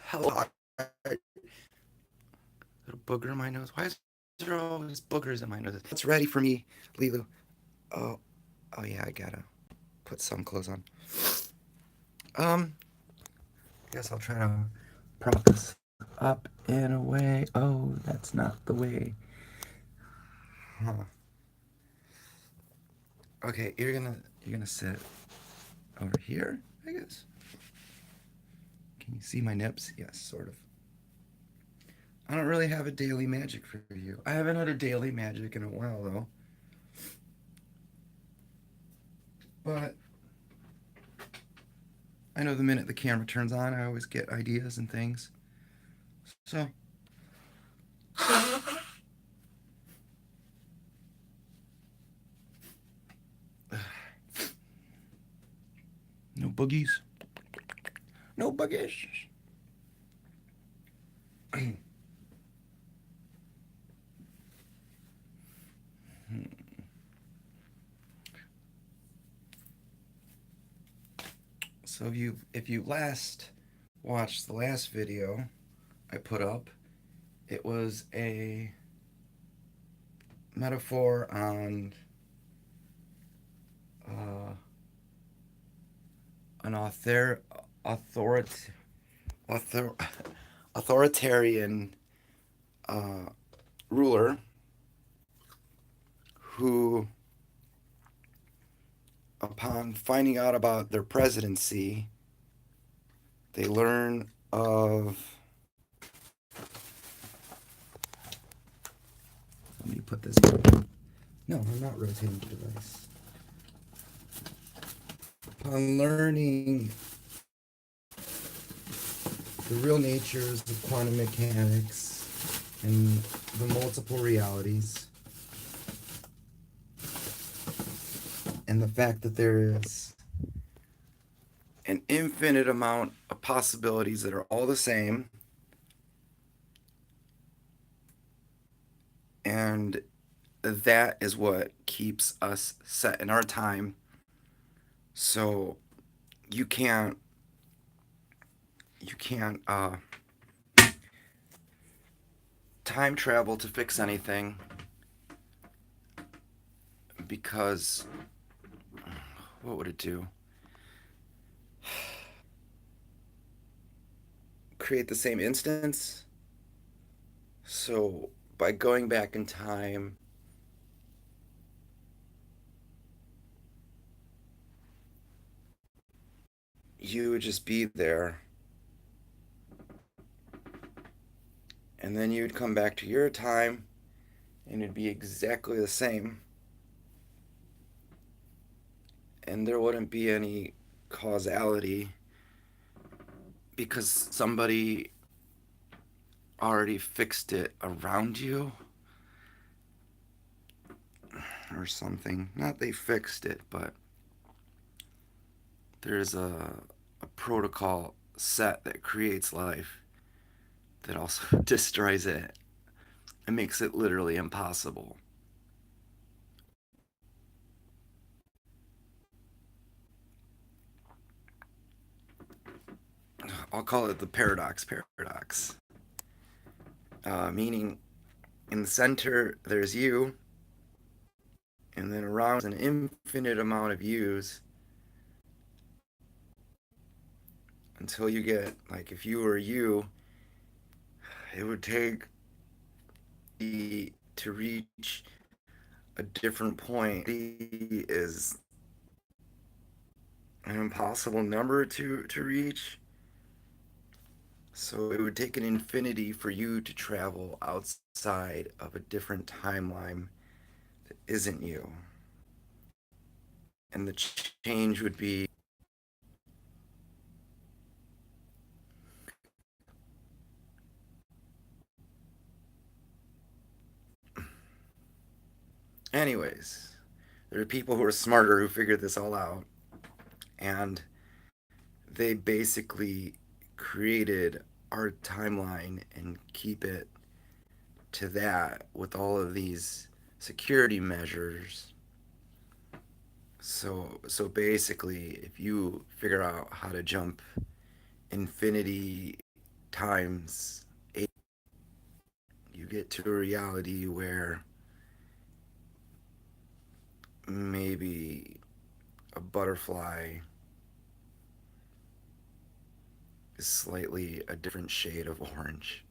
Hello. Little booger in my nose. Why is there always boogers in my nose? It's ready for me, Lilu. Oh, oh yeah, I gotta put some clothes on. Um, guess I'll try to prop this up in a way. Oh, that's not the way. Huh. Okay, you're gonna sit over here, I guess. Can you see my nips? Yes, sort of. I don't really have a daily magic for you. I haven't had a daily magic in a while though. But I know the minute the camera turns on, I always get ideas and things. So, no boogies. No boogies. So if you last watched the last video I put up, it was a metaphor on uh, an author, author, authoritarian uh, ruler who, upon finding out about their presidency, they learn of. Let me put this. No, I'm not rotating the device. Upon learning the real natures of quantum mechanics and the multiple realities, and the fact that there is an infinite amount of possibilities that are all the same, and that is what keeps us set in our time. So you can't you can't time travel to fix anything, because what would it do? Create the same instance. So by going back in time, you would just be there, and then you'd come back to your time and it'd be exactly the same, and there wouldn't be any causality because somebody already fixed it around you or something. Not they fixed it, but there's a protocol set that creates life that also destroys it. It makes it literally impossible. I'll call it the paradox. Meaning, in the center, there's you, and then around an infinite amount of yous until you get, like, if you were you, it would take to reach a different point is an impossible number to reach. So it would take an infinity for you to travel outside of a different timeline that isn't you. And the change would be, anyways, there are people who are smarter who figured this all out, and they basically created our timeline and keep it to that with all of these security measures. So basically, if you figure out how to jump infinity times eight, you get to a reality where maybe a butterfly is slightly a different shade of orange.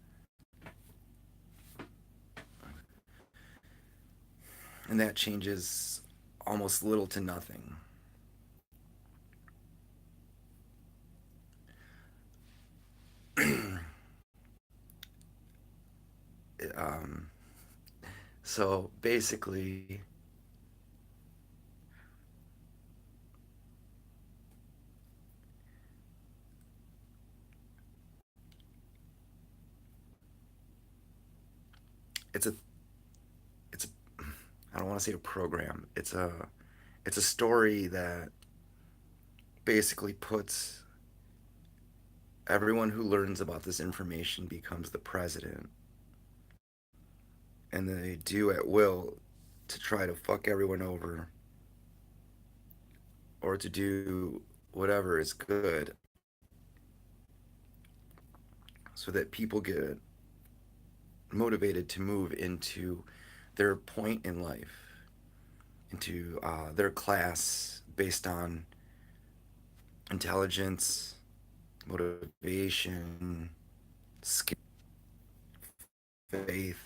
And that changes almost little to nothing. um, so basically, it's a it's a I don't want to say a program. It's a story that basically puts everyone who learns about this information becomes the president, and they do at will to try to fuck everyone over or to do whatever is good so that people get motivated to move into their point in life, into their class based on intelligence, motivation, skill, faith.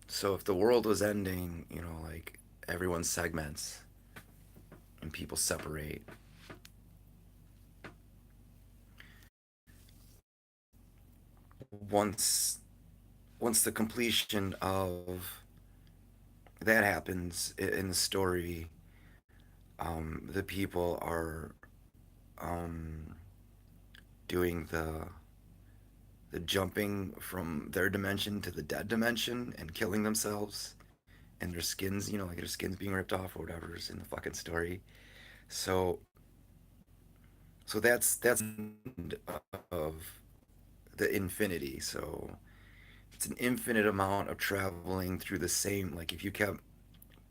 So if the world was ending, like everyone segments and people separate. Once once the completion of that happens in the story, the people are um, doing the jumping from their dimension to the dead dimension and killing themselves, and their skins, like their skins being ripped off or whatever's in the fucking story. So that's of the infinity. So it's an infinite amount of traveling through the same. Like if you kept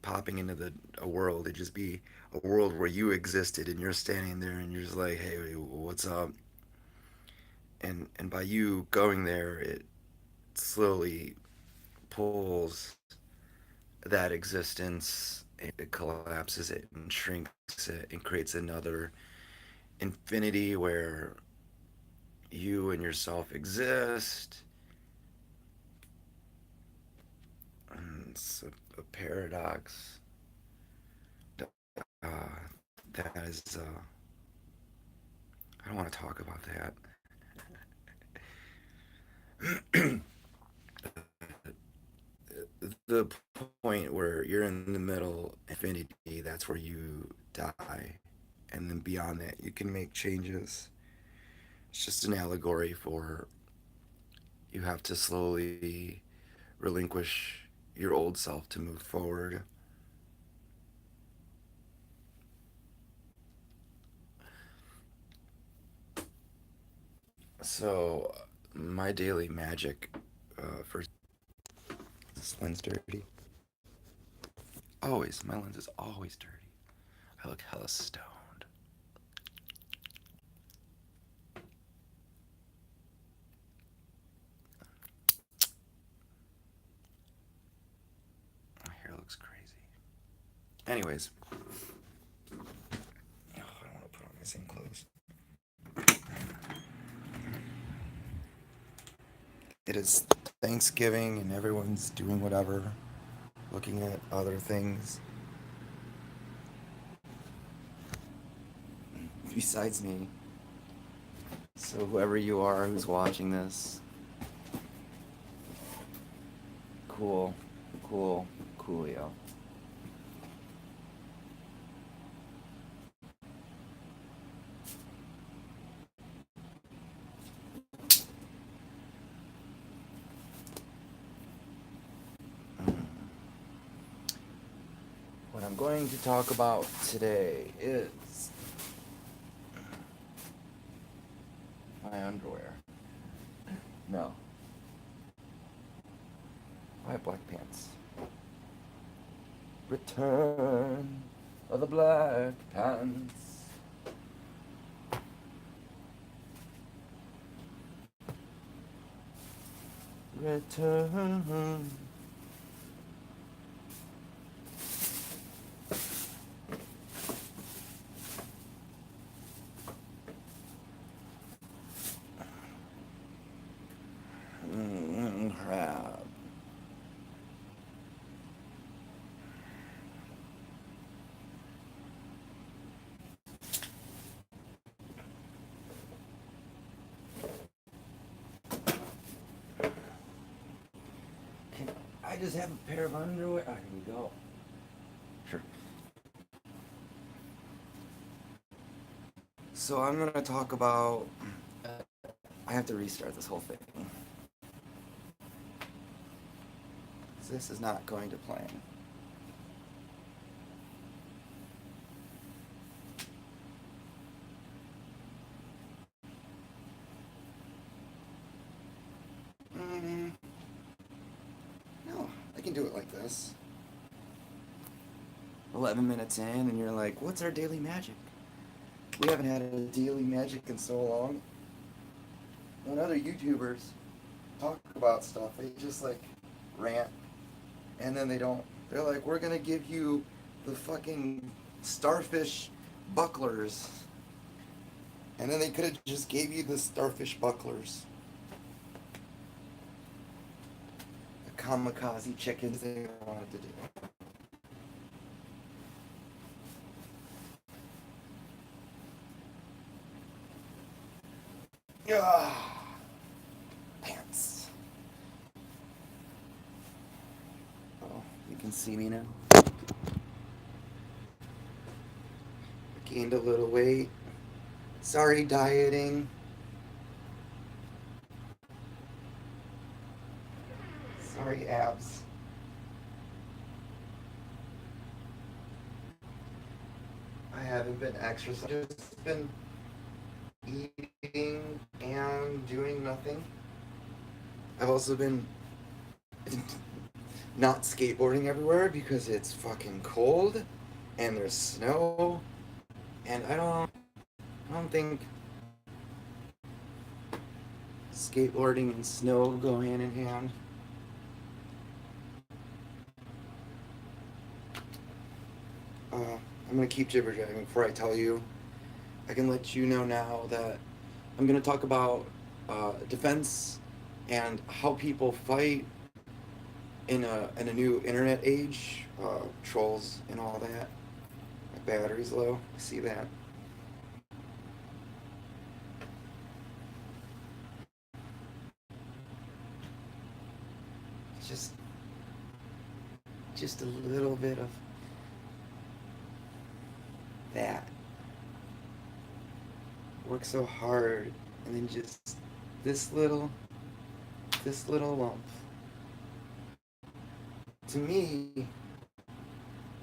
popping into the a world, it'd just be a world where you existed and you're standing there and you're just like, hey, what's up? And by you going there, it slowly pulls that existence, it collapses it and shrinks it and creates another infinity where you and yourself exist. And it's a paradox. Uh, that is, I don't want to talk about that. The point where you're in the middle infinity, that's where you die. And then beyond that, you can make changes. It's just an allegory for you have to slowly relinquish your old self to move forward. So, my daily magic for this lens dirty. Always, my lens is always dirty. I look hella stoned. My hair looks crazy. Anyways, I don't want to put on my same clothes. It is Thanksgiving and everyone's doing whatever, looking at other things besides me. So, whoever you are who's watching this, cool, cool, coolio. What I'm going to talk about today is my underwear. No, I have black pants. Return of the Black Pants. return. Crap. Can I just have a pair of underwear? Oh, here we go. Sure. So I'm gonna talk about. I have to restart this whole thing. This is not going to plan. Mm, no, I can do it like this. 11 minutes in, and you're like, what's our daily magic? We haven't had a daily magic in so long. When other YouTubers talk about stuff, they just like rant, and then they don't. They're like, we're gonna give you the fucking starfish bucklers. And then they could have just gave you the starfish bucklers. The kamikaze chickens they wanted to do. Ah, pants. Oh, you can see me now. I gained a little weight. Sorry, dieting. Sorry, abs. I haven't been exercising. Just been eating and doing nothing. I've also been not skateboarding everywhere because it's fucking cold and there's snow, and I don't think skateboarding and snow go hand in hand. I'm gonna keep jibber jabbing before I tell you. I can let you know now that I'm gonna talk about defense and how people fight in a new internet age, trolls and all that. My battery's low. See that? Just just a little bit of that. Work so hard, and then just this little this little lump. To me,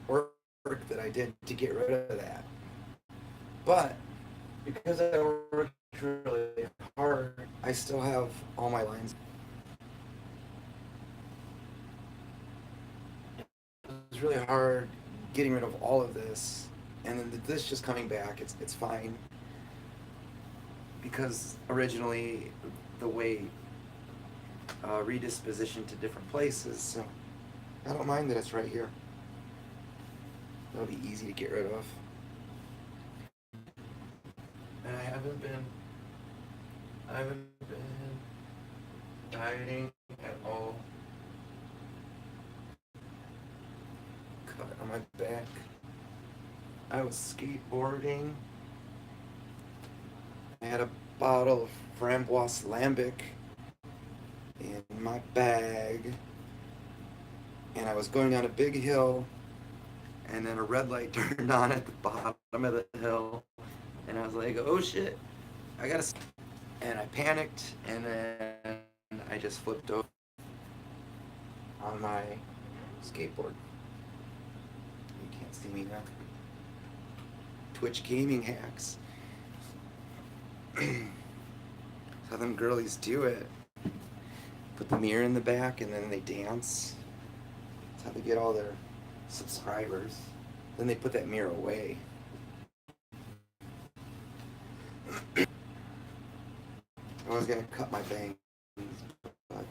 work that I did to get rid of that. But because I worked really hard, I still have all my lines. It was really hard getting rid of all of this, and then this just coming back. It's fine because originally the weight redispositioned to different places, so I don't mind that it's right here. It'll be easy to get rid of. And I haven't been dieting at all. Cut on my back. I was skateboarding. I had a bottle of Framboise Lambic in my bag, and I was going down a big hill, and then a red light turned on at the bottom of the hill, and I was like, oh shit, I gotta. And I panicked, and then I just flipped over on my skateboard. You can't see me now. Twitch gaming hacks. How them girlies do it. Put the mirror in the back and then they dance. That's how they get all their subscribers. Then they put that mirror away. I was gonna cut my bangs, but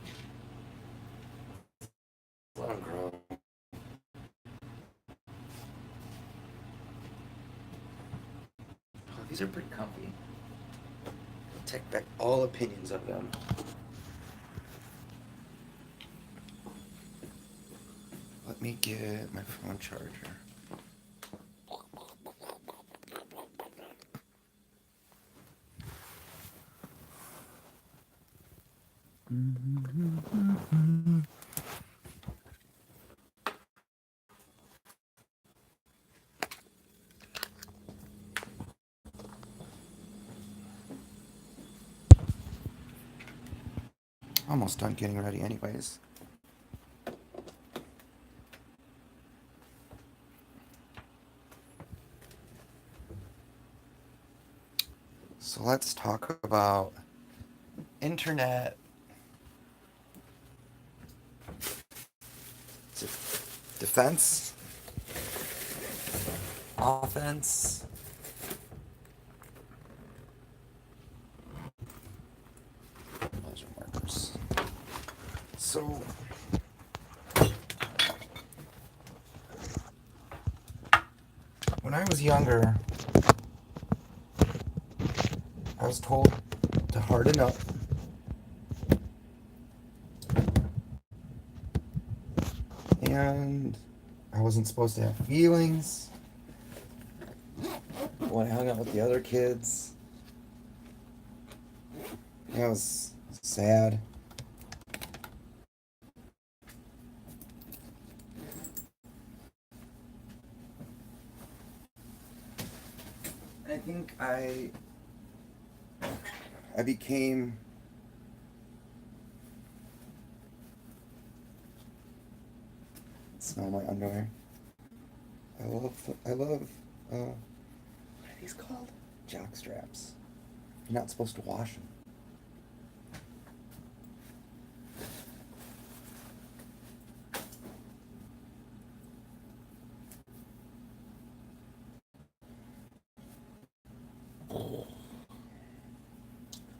These are pretty comfy. Take back all opinions of them. Let me get my phone charger. Almost done getting ready anyways. So let's talk about internet defense, offense, those are markers. So when I was younger, I was told to harden up. And I wasn't supposed to have feelings when I hung out with the other kids. I was sad. I think I became smell my underwear. I love what are these called? Jock straps. You're not supposed to wash them.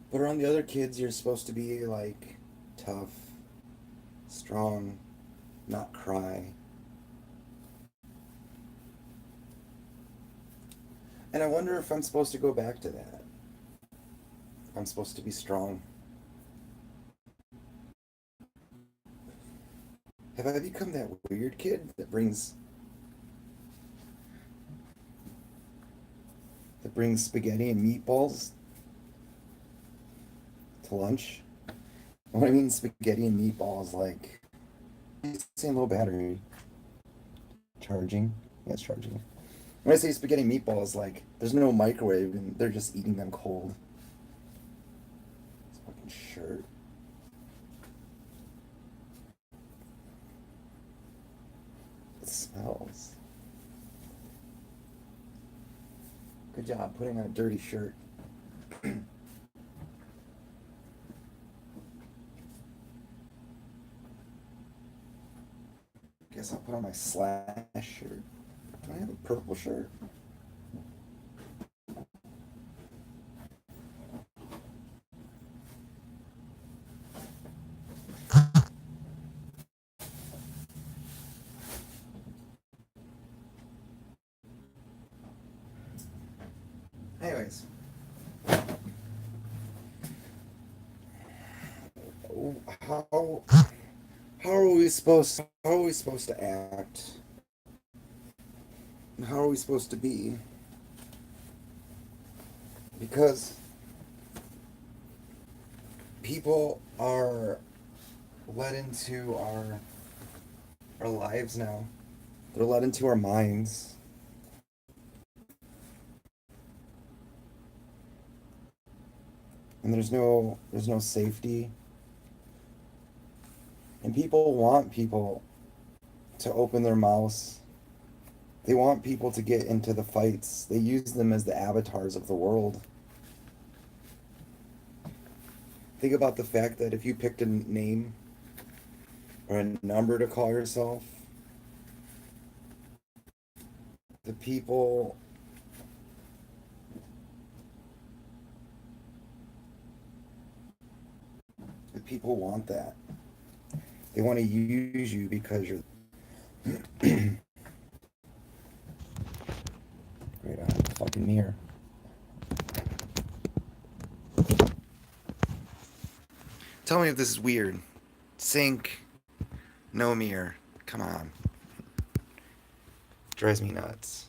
But around the other kids, you're supposed to be like tough, strong, not cry. And I wonder if I'm supposed to go back to that. I'm supposed to be strong. Have I become that weird kid that brings spaghetti and meatballs to lunch? When I mean spaghetti and meatballs, like same low battery charging. Yeah, it's charging. When I say spaghetti and meatballs, like there's no microwave and they're just eating them cold. This fucking shirt. It smells. Good job putting on a dirty shirt. Guess I'll put on my Slash shirt. Do I have a purple shirt? Anyways. How are we supposed to act? How are we supposed to be? Because people are let into our lives now. They're let into our minds. And there's no safety. And people want people to open their mouths. They want people to get into the fights. They use them as the avatars of the world. Think about the fact that if you picked a name or a number to call yourself, the people want that. They want to use you because you're right on the fucking mirror. Tell me if this is weird. Sink, no mirror. Come on. Drives me nuts.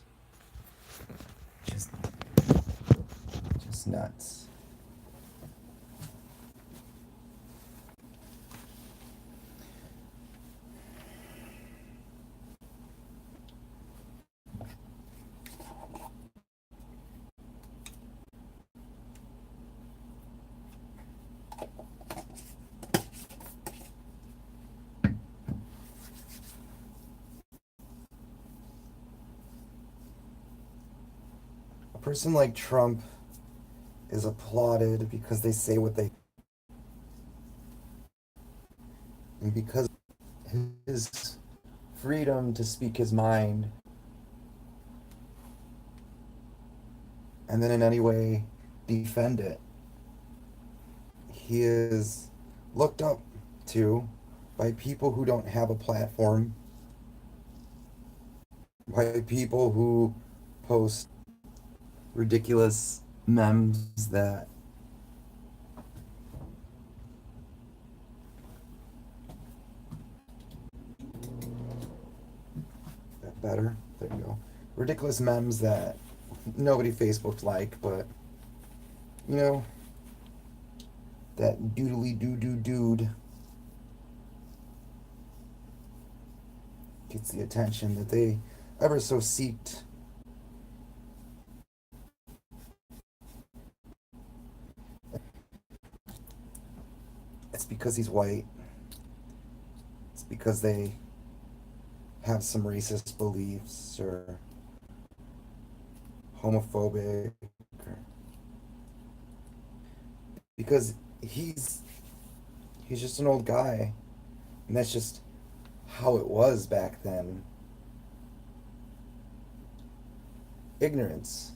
Just, just nuts. A person like Trump is applauded because they say what they and because his freedom to speak his mind and then in any way defend it. He is looked up to by people who don't have a platform, by people who post ridiculous memes that better. There you go. Ridiculous memes that nobody Facebooked like, but you know, that doodly doo doo dude gets the attention that they ever so seeked. It's because he's white. It's because they have some racist beliefs or homophobic or because he's just an old guy and that's just how it was back then. Ignorance.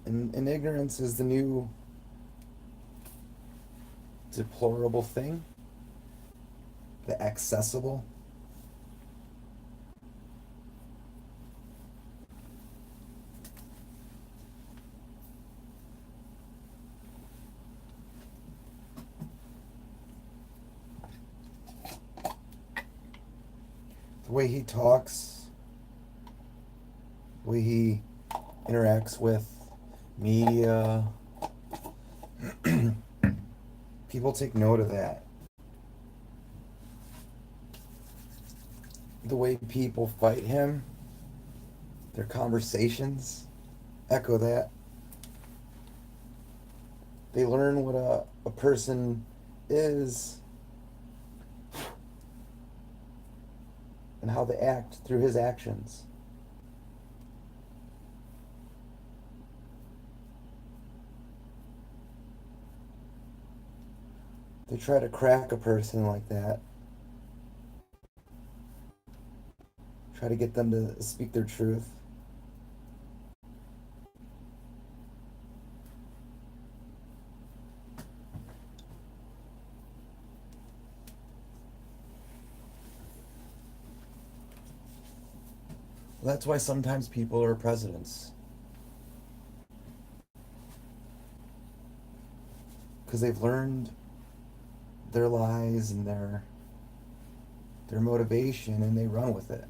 And ignorance is the new deplorable thing, the accessible. The way he talks, the way he interacts with media, people take note of that. The way people fight him, their conversations echo that. They learn what a person is and how they act through his actions. They try to crack a person like that, try to get them to speak their truth. That's why sometimes people are presidents. Because they've learned their lies and their motivation and they run with it.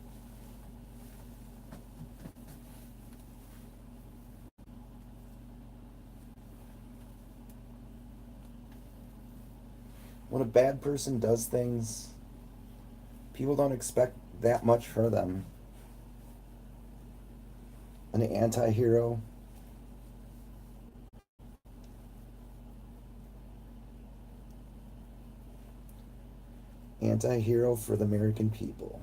When a bad person does things, people don't expect that much for them. An anti-hero, anti-hero for the American people.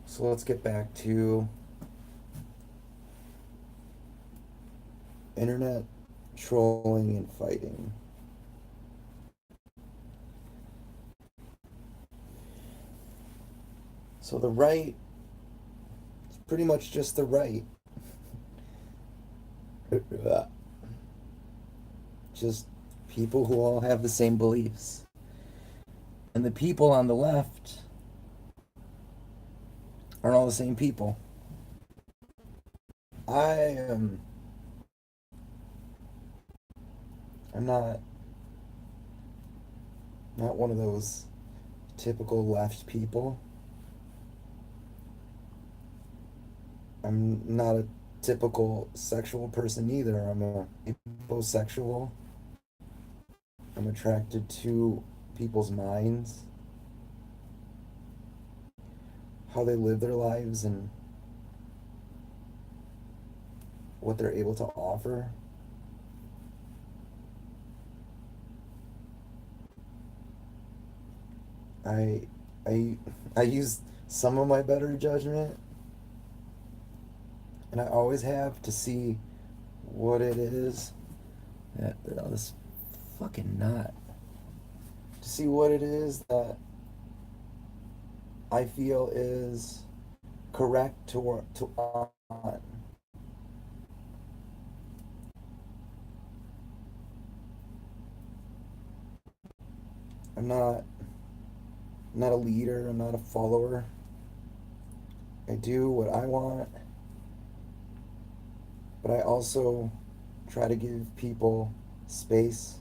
So let's get back to internet trolling and fighting. So the right is pretty much just the right. Just people who all have the same beliefs. And the people on the left aren't all the same people. I am. I'm not one of those typical left people. I'm not a typical sexual person either. I'm a hyposexual. I'm attracted to people's minds, how they live their lives, and what they're able to offer. I I I use some of my better judgment, and I always have to see what it is that oh, this fucking knot. To see what it is that I feel is correct to on. I'm not a leader. I'm not a follower. I do what I want, but I also try to give people space.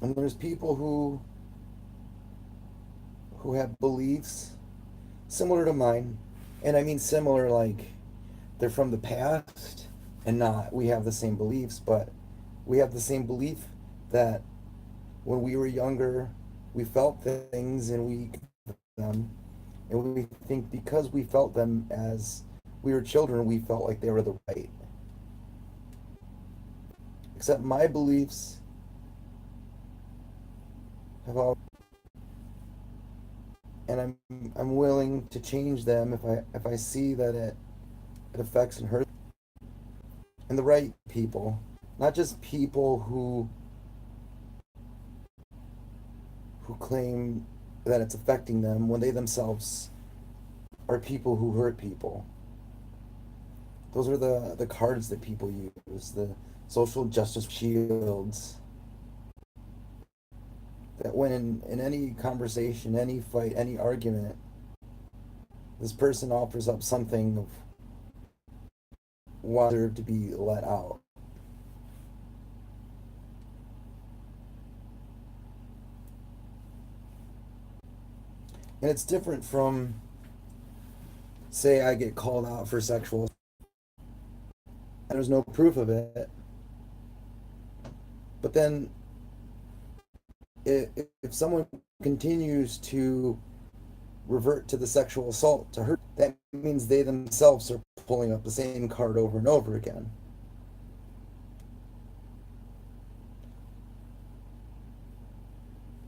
And there's people who have beliefs similar to mine, and I mean similar like they're from the past and not we have the same beliefs, but we have the same belief that when we were younger, we felt things and we them, and we think because we felt them as we were children, we felt like they were the right. Except my beliefs have all, and I'm willing to change them if I see that it affects and hurts and the right people, not just people who claim that it's affecting them when they themselves are people who hurt people. Those are the cards that people use, the social justice shields. That when in any conversation, any fight, any argument, this person offers up something of why they deserve to be let out. And it's different from, say, I get called out for sexual, and there's no proof of it. But then, if someone continues to revert to the sexual assault to hurt, that means they themselves are pulling up the same card over and over again.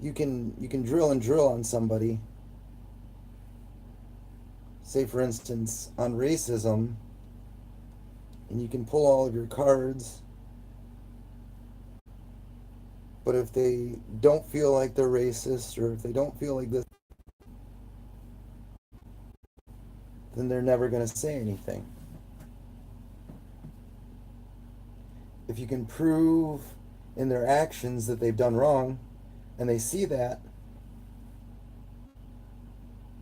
You can drill and drill on somebody, say for instance on racism, and you can pull all of your cards, but if they don't feel like they're racist or if they don't feel like this, then they're never going to say anything. If you can prove in their actions that they've done wrong and they see that,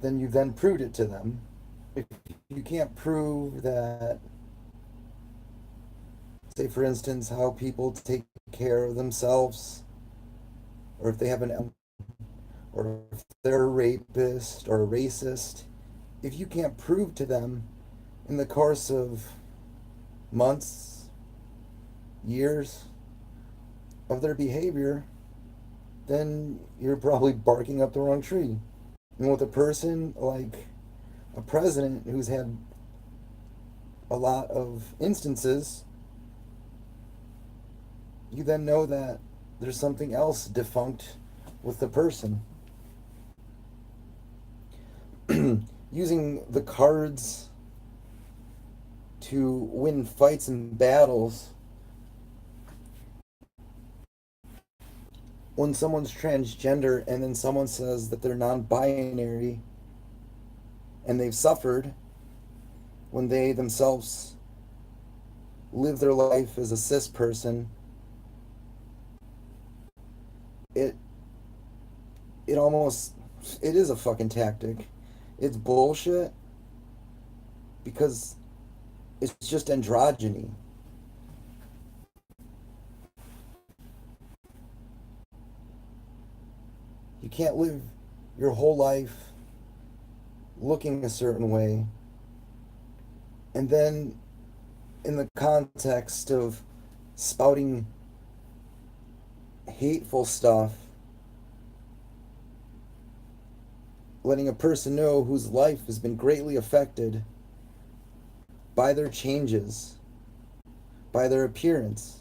then you then proved it to them. If you can't prove that, say for instance, how people take care of themselves, or if they have an, or if they're a rapist or a racist, if you can't prove to them in the course of months, years of their behavior, then you're probably barking up the wrong tree. And with a person like a president who's had a lot of instances, you then know that there's something else defunct with the person. Using the cards to win fights and battles, when someone's transgender and then someone says that they're non-binary and they've suffered when they themselves live their life as a cis person, it it almost it is a fucking tactic. It's bullshit because it's just androgyny. You can't live your whole life looking a certain way and then in the context of spouting hateful stuff, letting a person know whose life has been greatly affected by their changes, by their appearance.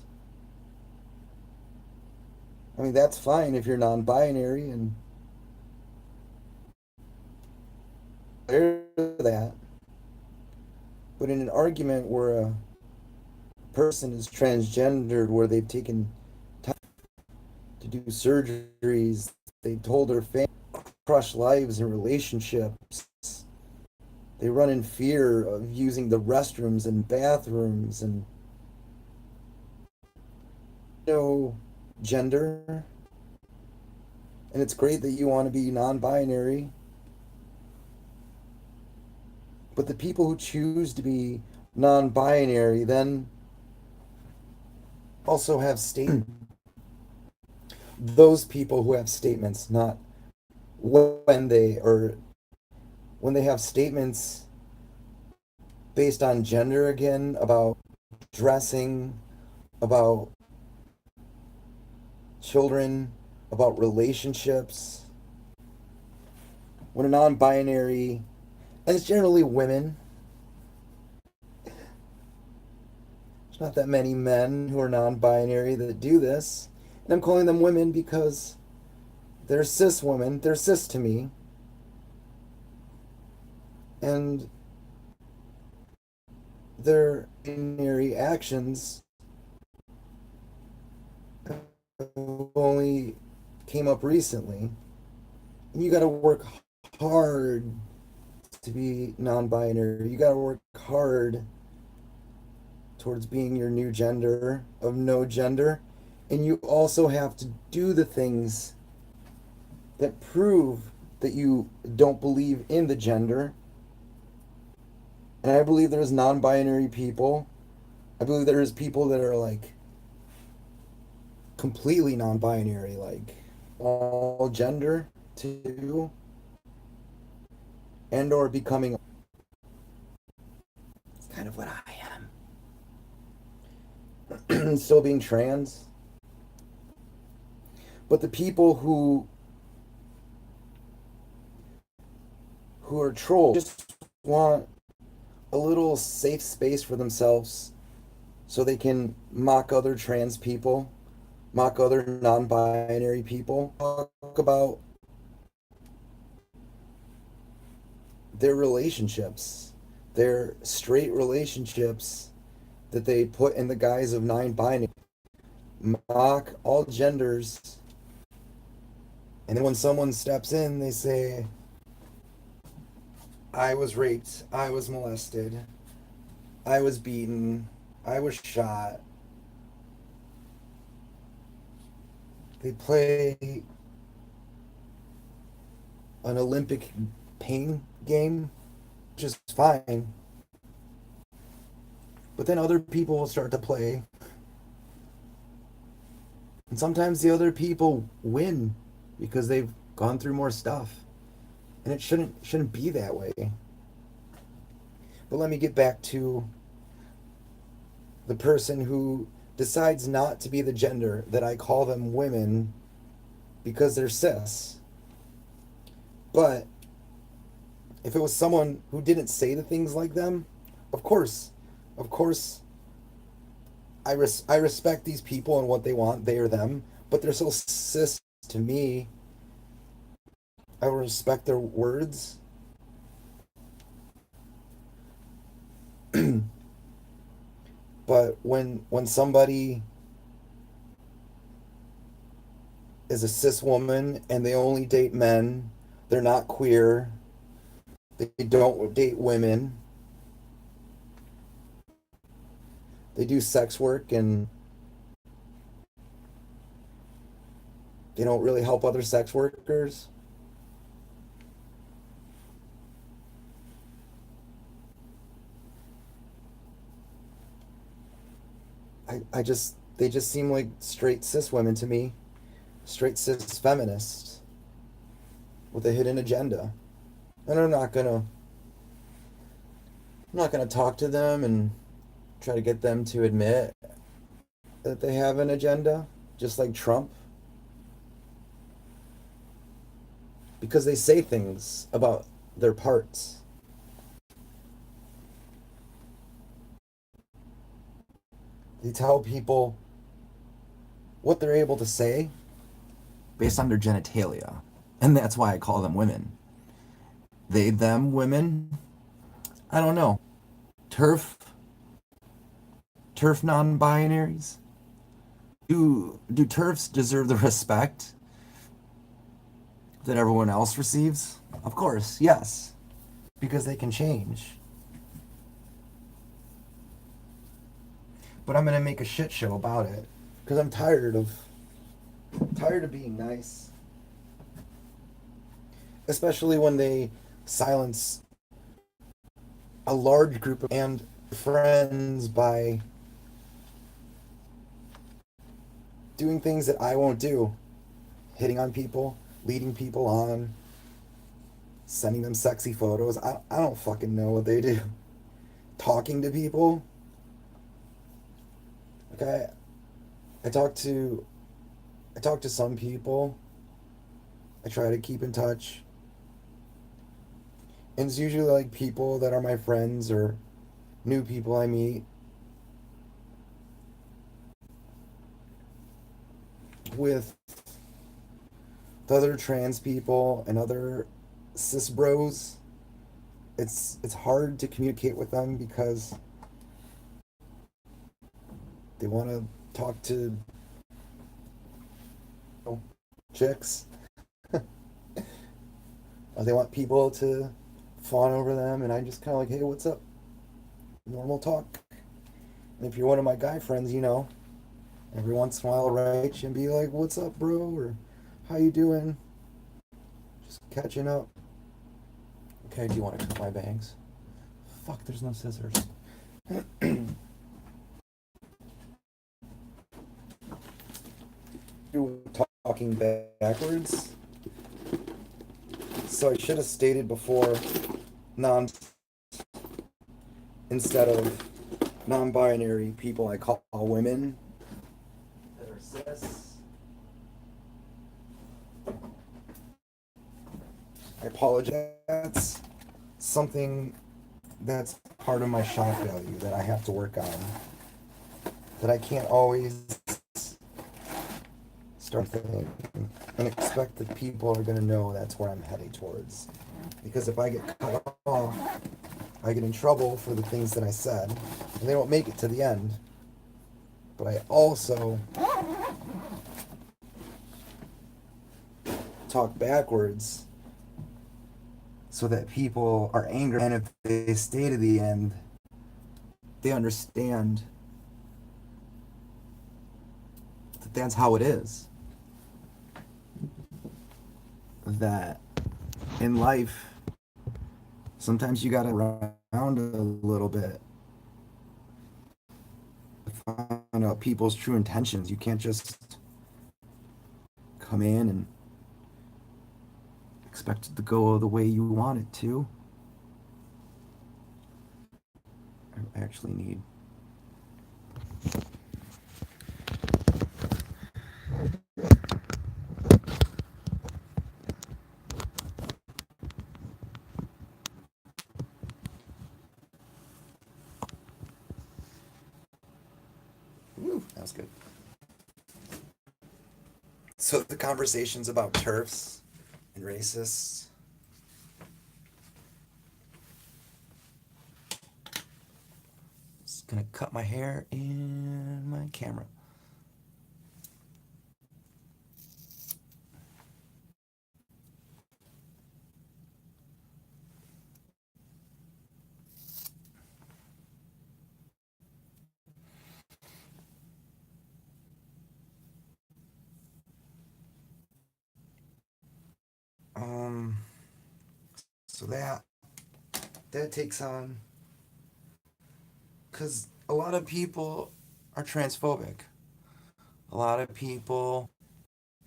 I mean, that's fine if you're non binary and that. But in an argument where a person is transgendered, where they've taken time to do surgeries, they've told their family, crush lives and relationships, they run in fear of using the restrooms and bathrooms and no gender. And it's great that you want to be non binary. But the people who choose to be non binary then also have those people who have statements, not when they or when they have statements based on gender again, about dressing, about children, about relationships. When a non binary, and it's generally women, there's not that many men who are non binary that do this. And I'm calling them women because they're cis women, they're cis to me. And their binary actions only came up recently. And you got to work hard to be non-binary. You got to work hard towards being your new gender of no gender, and you also have to do the things that prove that you don't believe in the gender. And I believe there's non-binary people. I believe there's people that are like completely non-binary, like all gender too, and or becoming. It's kind of what I am. Still being trans. But the people who are trolls just want a little safe space for themselves so they can mock other trans people, mock other non-binary people, talk about their relationships, their straight relationships that they put in the guise of non-binary, mock all genders, and then when someone steps in, they say, I was raped, I was molested, I was beaten, I was shot. They play an Olympic pain game, which is fine. But then other people will start to play. And sometimes the other people win because they've gone through more stuff. And it shouldn't be that way. But let me get back to the person who decides not to be the gender that I call them women because they're cis. But if it was someone who didn't say the things like them, of course, of course, I respect these people and what they want, they or them, but they're so cis to me. I respect their words. But when somebody is a cis woman and they only date men, they're not queer, they don't date women, they do sex work and they don't really help other sex workers. I just they just seem like straight cis women to me, straight cis feminists with a hidden agenda. And I'm not gonna talk to them and try to get them to admit that they have an agenda, just like Trump, because they say things about their parts. They tell people what they're able to say based on their genitalia. And that's why I call them women. They, them, women. I don't know. TERF, TERF non binaries. Do TERFs deserve the respect that everyone else receives? Of course, yes. Because they can change. But I'm gonna make a shit show about it. Because I'm tired of being nice. Especially when they silence a large group of and friends by doing things that I won't do. Hitting on people, leading people on, sending them sexy photos. I don't fucking know what they do. Talking to people. Okay, I talk to I talk to some people. I try to keep in touch. And it's usually like people that are my friends or new people I meet with the other trans people and other cis bros. It's hard to communicate with them because they want to talk to chicks. They want people to fawn over them, and I just kind of like, hey, what's up? Normal talk. And if you're one of my guy friends, every once in a while I'll write you and be like, what's up, bro? Or how you doing? Just catching up. Okay, do you want to cut my bangs? Fuck, there's no scissors. You're talking backwards. So I should have stated before non instead of non-binary people I call women that are cis. I apologize. That's something that's part of my shock value that I have to work on. That I can't always start thinking and expect that people are going to know that's where I'm heading towards. Because if I get cut off, I get in trouble for the things that I said, and they don't make it to the end. But I also talk backwards so that people are angry, and if they stay to the end, they understand that that's how it is. That in life, sometimes you gotta around a little bit to find out people's true intentions. You can't just come in and expect it to go the way you want it to. I actually need. Woo, that was good. So the conversations about turfs and racists. Just gonna cut my hair in my camera. So that takes on, because a lot of people are transphobic. A lot of people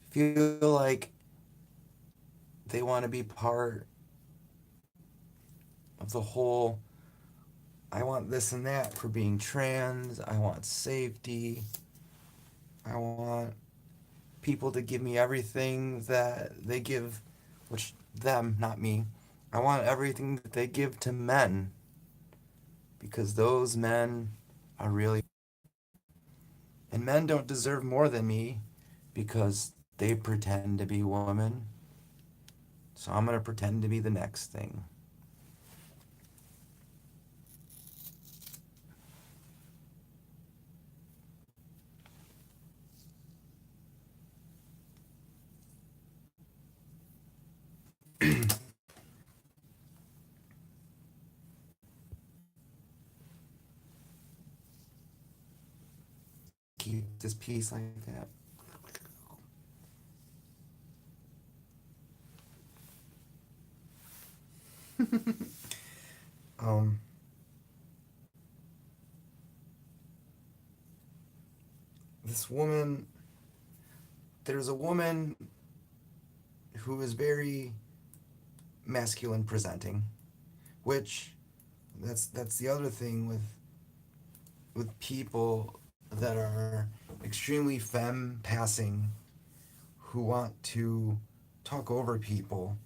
feel like they want to be part of the whole. I want this and that for being trans. I want safety. I want people to give me everything that they give, which them, not me. I want everything that they give to men because those men are really. And men don't deserve more than me because they pretend to be women. So I'm going to pretend to be the next thing. Keep this piece like that. um, this woman, there's a woman who is very masculine presenting, which that's the other thing with people that are extremely femme passing who want to talk over people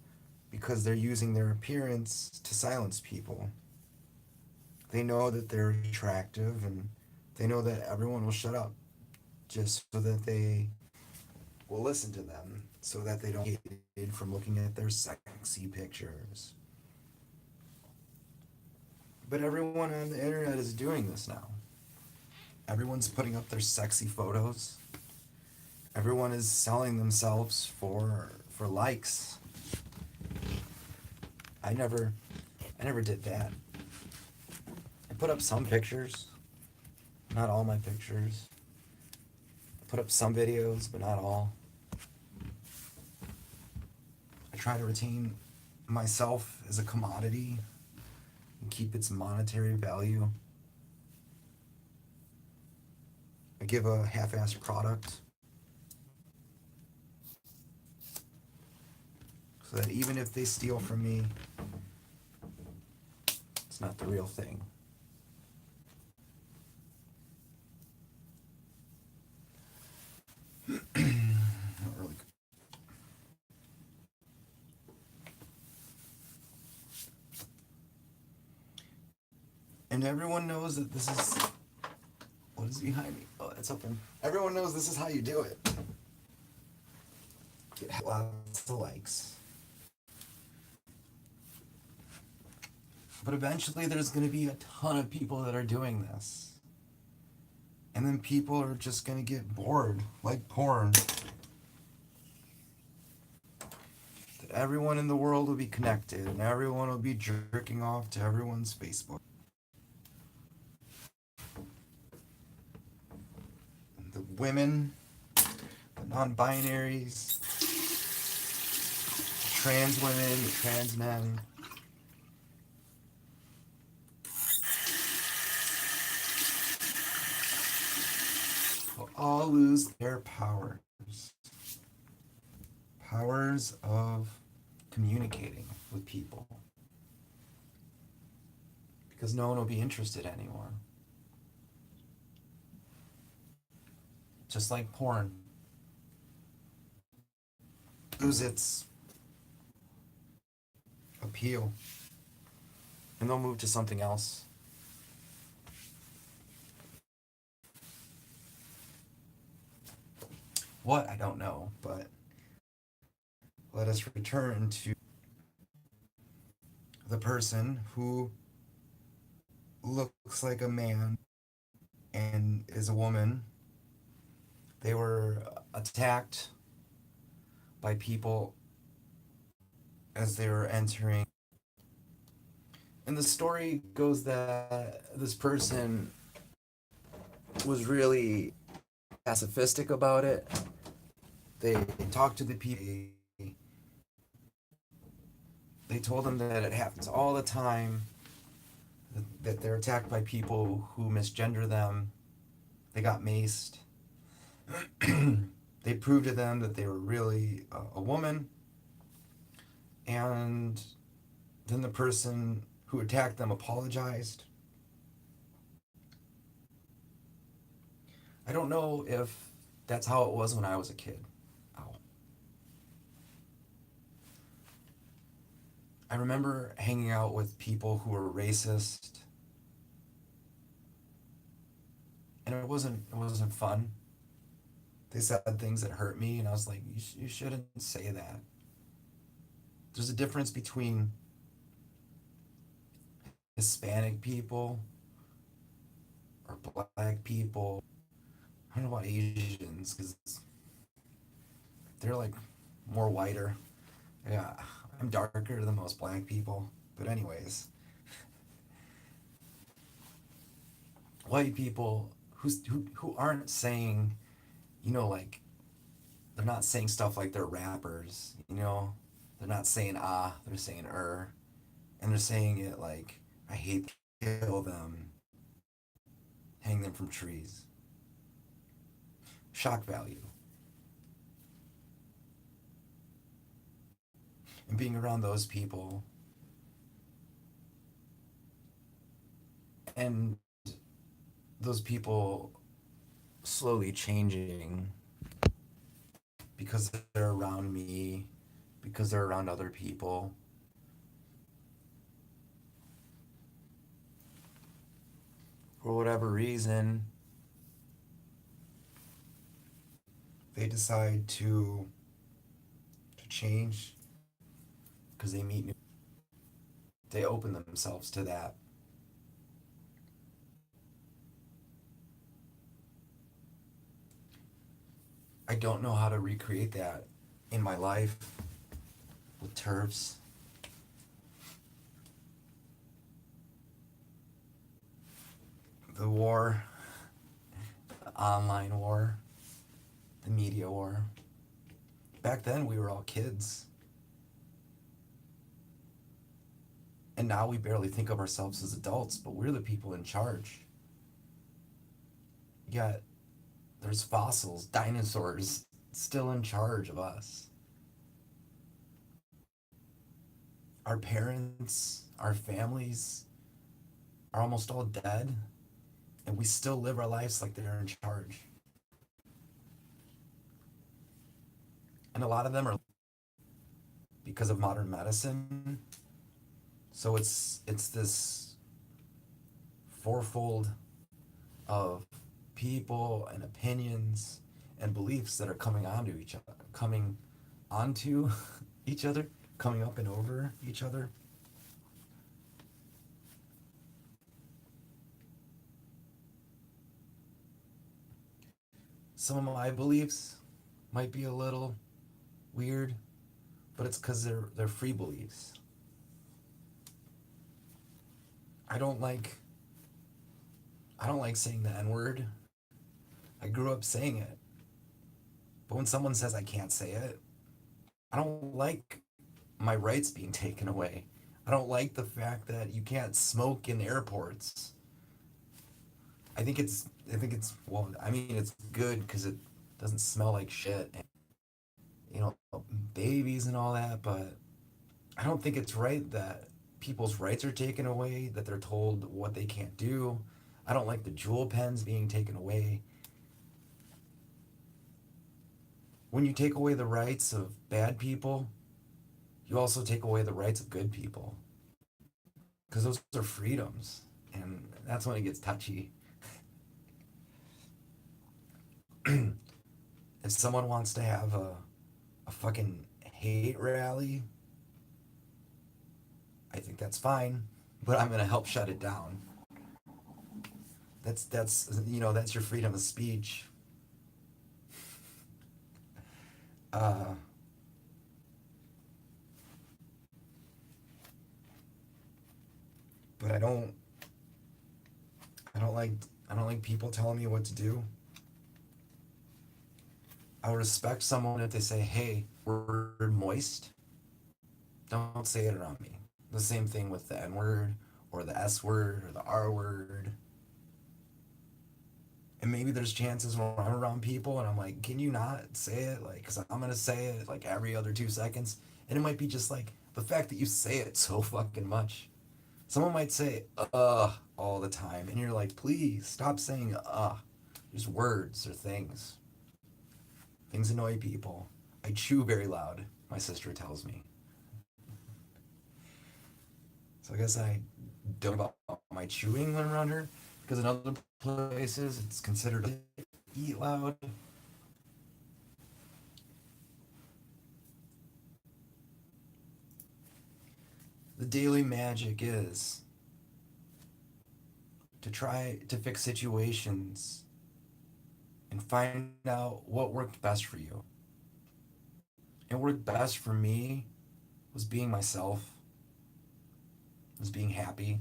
because they're using their appearance to silence people. They know that they're attractive and they know that everyone will shut up just so that they will listen to them, so that they don't get hated from looking at their sexy pictures. But everyone on the internet is doing this now. Everyone's putting up their sexy photos. Everyone is selling themselves for likes. I never I never did that. I put up some pictures, not all my pictures. I put up some videos, but not all. I try to retain myself as a commodity and keep its monetary value. I give a half-assed product so that even if they steal from me, it's not the real thing. Not really. And everyone knows that this is what is behind me. Oh, it's open. Everyone knows this is how you do it. Get lots of likes. But eventually there's going to be a ton of people that are doing this. And then people are just going to get bored, like porn. That everyone in the world will be connected and everyone will be jerking off to everyone's Facebook. And the women, the non-binaries, the trans women, the trans men, will all lose their powers. Powers of communicating with people. Because no one will be interested anymore. Just like porn. Lose its appeal. And they'll move to something else. What? I don't know, but let us return to the person who looks like a man and is a woman. They were attacked by people as they were entering. And the story goes that this person was really pacifistic about it. They talked to the people. they told them that it happens all the time, that they're attacked by people who misgender them. They got maced. They proved to them that they were really a woman, and then the person who attacked them apologized. I don't know if that's how it was when I was a kid. Ow. I remember hanging out with people who were racist, and it wasn't fun. They said things that hurt me, and I was like, you shouldn't say that. There's a difference between Hispanic people or black people. I don't know about Asians because they're like more whiter. Yeah, I'm darker than most black people. But anyways, white people who aren't saying, like they're not saying stuff like they're rappers. They're not saying they're saying and they're saying it like I hate kill them, hang them from trees. Shock value. And being around those people and those people slowly changing because they're around me, because they're around other people. For whatever reason, they decide to change because they meet new. They open themselves to that. I don't know how to recreate that in my life with turfs. The war, the online war, the media war. Back then, we were all kids. And now we barely think of ourselves as adults, but we're the people in charge. Yet, there's fossils, dinosaurs, still in charge of us. Our parents, our families are almost all dead, and we still live our lives like they're in charge. And a lot of them are because of modern medicine. So it's this fourfold of people and opinions and beliefs that are coming onto each other, coming up and over each other. Some of my beliefs might be a little weird, but it's because they're free beliefs. I don't like I don't like saying the N word. I grew up saying it, but when someone says I can't say it, I don't like my rights being taken away. I don't like the fact that you can't smoke in airports. I think it's well, I mean it's good because it doesn't smell like shit and you know babies and all that, but I don't think it's right that people's rights are taken away, that they're told what they can't do. I don't like the jewel pens being taken away. When you take away the rights of bad people, you also take away the rights of good people because those are freedoms, and that's when it gets touchy. If someone wants to have a fucking hate rally, I think that's fine, but I'm gonna help shut it down. That's your freedom of speech. Uh, but I don't like I don't like people telling me what to do. I would respect someone if they say, "Hey, we're moist. don't say it around me. The same thing with the N word or the S word or the R word. And maybe there's chances when I'm around people and I'm like, can you not say it? Like, because I'm going to say it like every other 2 seconds. And it might be just like the fact that you say it so fucking much. Someone might say, all the time. And you're like, please stop saying, There's words or things. Things annoy people. I chew very loud, my sister tells me. So I guess I don't about my chewing when around her. Because in other places, it's considered eat loud. The daily magic is to try to fix situations and find out what worked best for you. And what worked best for me was being myself, was being happy.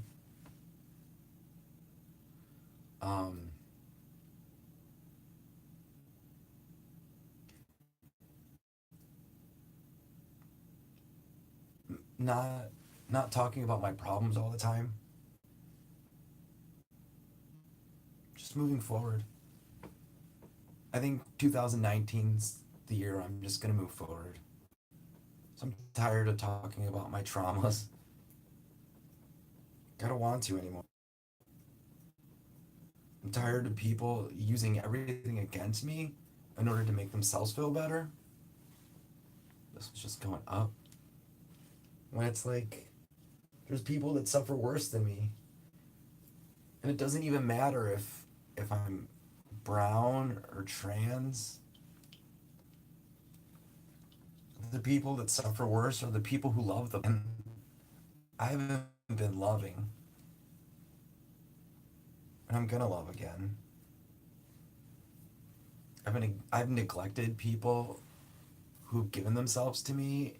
Um, not not talking about my problems all the time. Just moving forward. I think 2019's the year I'm just gonna move forward. So I'm tired of talking about my traumas. I don't want to anymore. I'm tired of people using everything against me in order to make themselves feel better. This was just going up. When it's like, there's people that suffer worse than me. And it doesn't even matter if I'm brown or trans. The people that suffer worse are the people who love them. And I haven't been loving. And I'm gonna love again. I've neglected people who've given themselves to me,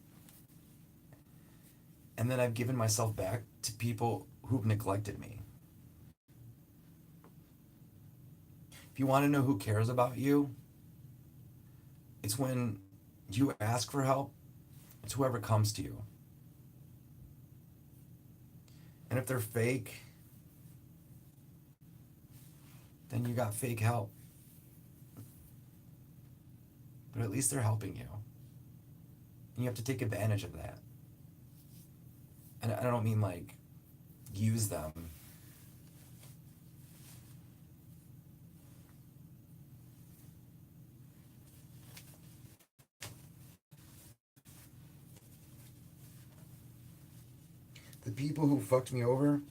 and then I've given myself back to people who've neglected me. If you want to know who cares about you, it's when you ask for help, it's whoever comes to you. And if they're fake, then you got fake help. But at least they're helping you. And you have to take advantage of that. And I don't mean like use them. The people who fucked me over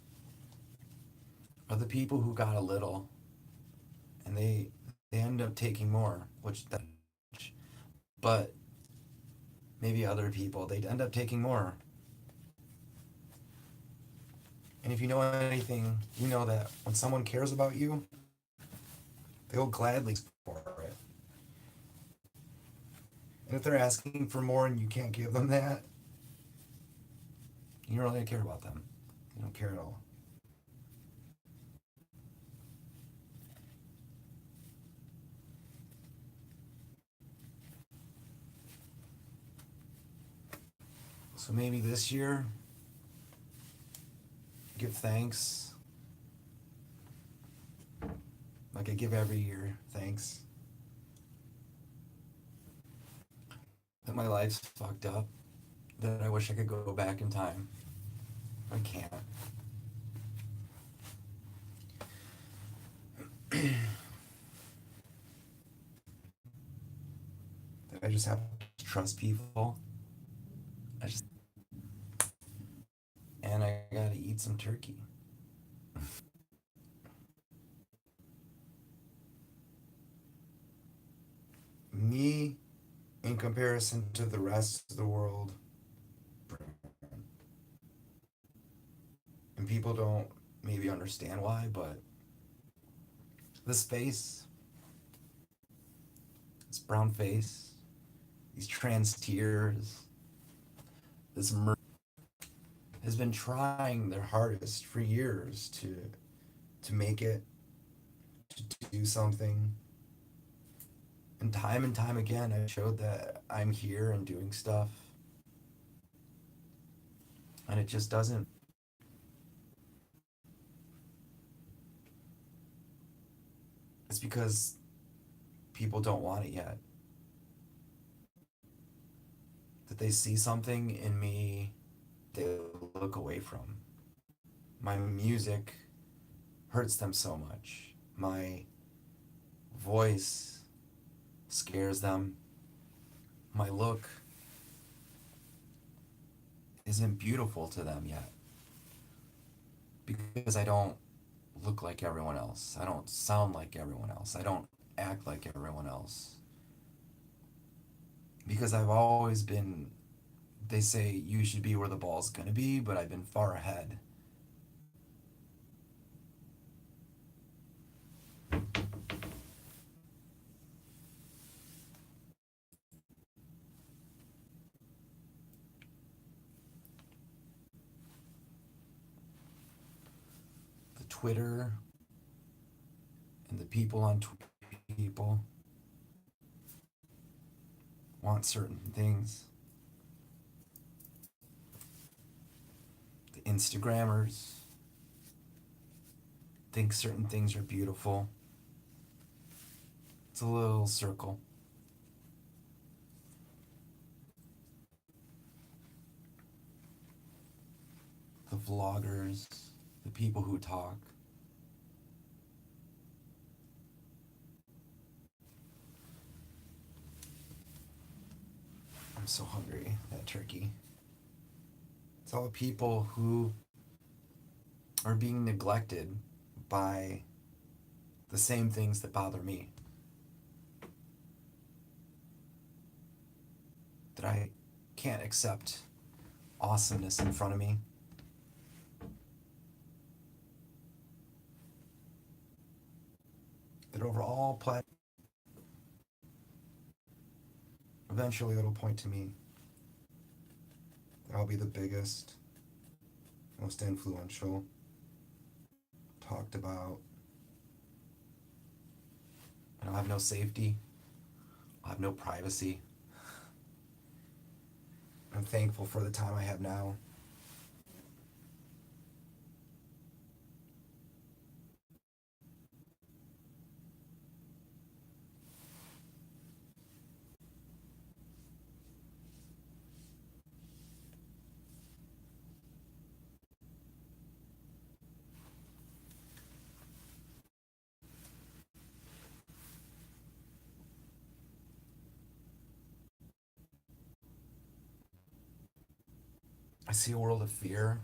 are the people who got a little and they end up taking more, which that but maybe other people they end up taking more. And if you know anything, you know that when someone cares about you, they'll gladly for it. And if they're asking for more and you can't give them that, you don't really care about them. You don't care at all. So maybe this year, give thanks like I give every year. Thanks that my life's fucked up. That I wish I could go back in time. I can't. That I just have to trust people. I just and I gotta eat some turkey. Me, in comparison to the rest of the world, and people don't maybe understand why, but this face, this brown face, these trans tears, this has been trying their hardest for years to make it, to do something. And time again, I showed that I'm here and doing stuff. And it just doesn't. It's because people don't want it yet. That they see something in me they look away from. My music hurts them so much. My voice scares them. My look isn't beautiful to them yet because I don't look like everyone else. I don't sound like everyone else. I don't act like everyone else. Because I've always been, they say you should be where the ball's gonna be, but I've been far ahead. The Twitter and the people on people want certain things. The Instagrammers think certain things are beautiful. It's a little circle. The vloggers, the people who talk. I'm so hungry, that turkey. It's all the people who are being neglected by the same things that bother me. That I can't accept awesomeness in front of me. That over all eventually it'll point to me. That I'll be the biggest, most influential, talked about. And I'll have no safety. I'll have no privacy. I'm thankful for the time I have now. 'I see a world of fear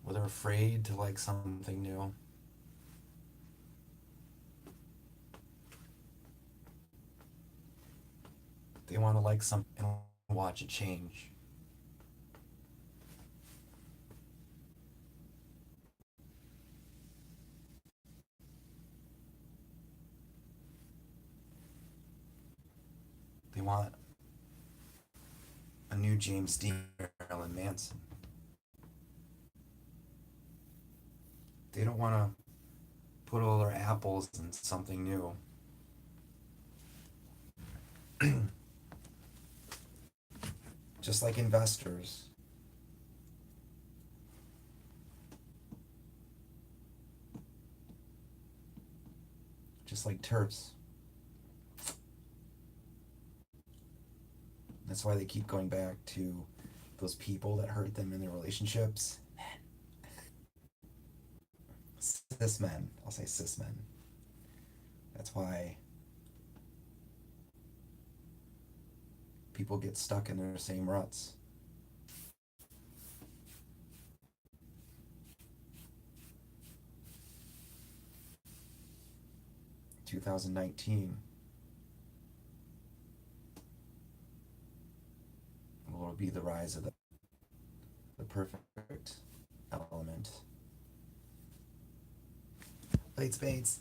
where they're afraid to like something new. They want to like something and watch it change. They want a new James Dean, Marilyn Manson. They don't want to put all their apples in something new. Just like investors. Just like TERFs. That's why they keep going back to those people that hurt them in their relationships. Cis men. I'll say cis men. That's why people get stuck in their same ruts. 2019 will be the rise of the perfect element. Late spades.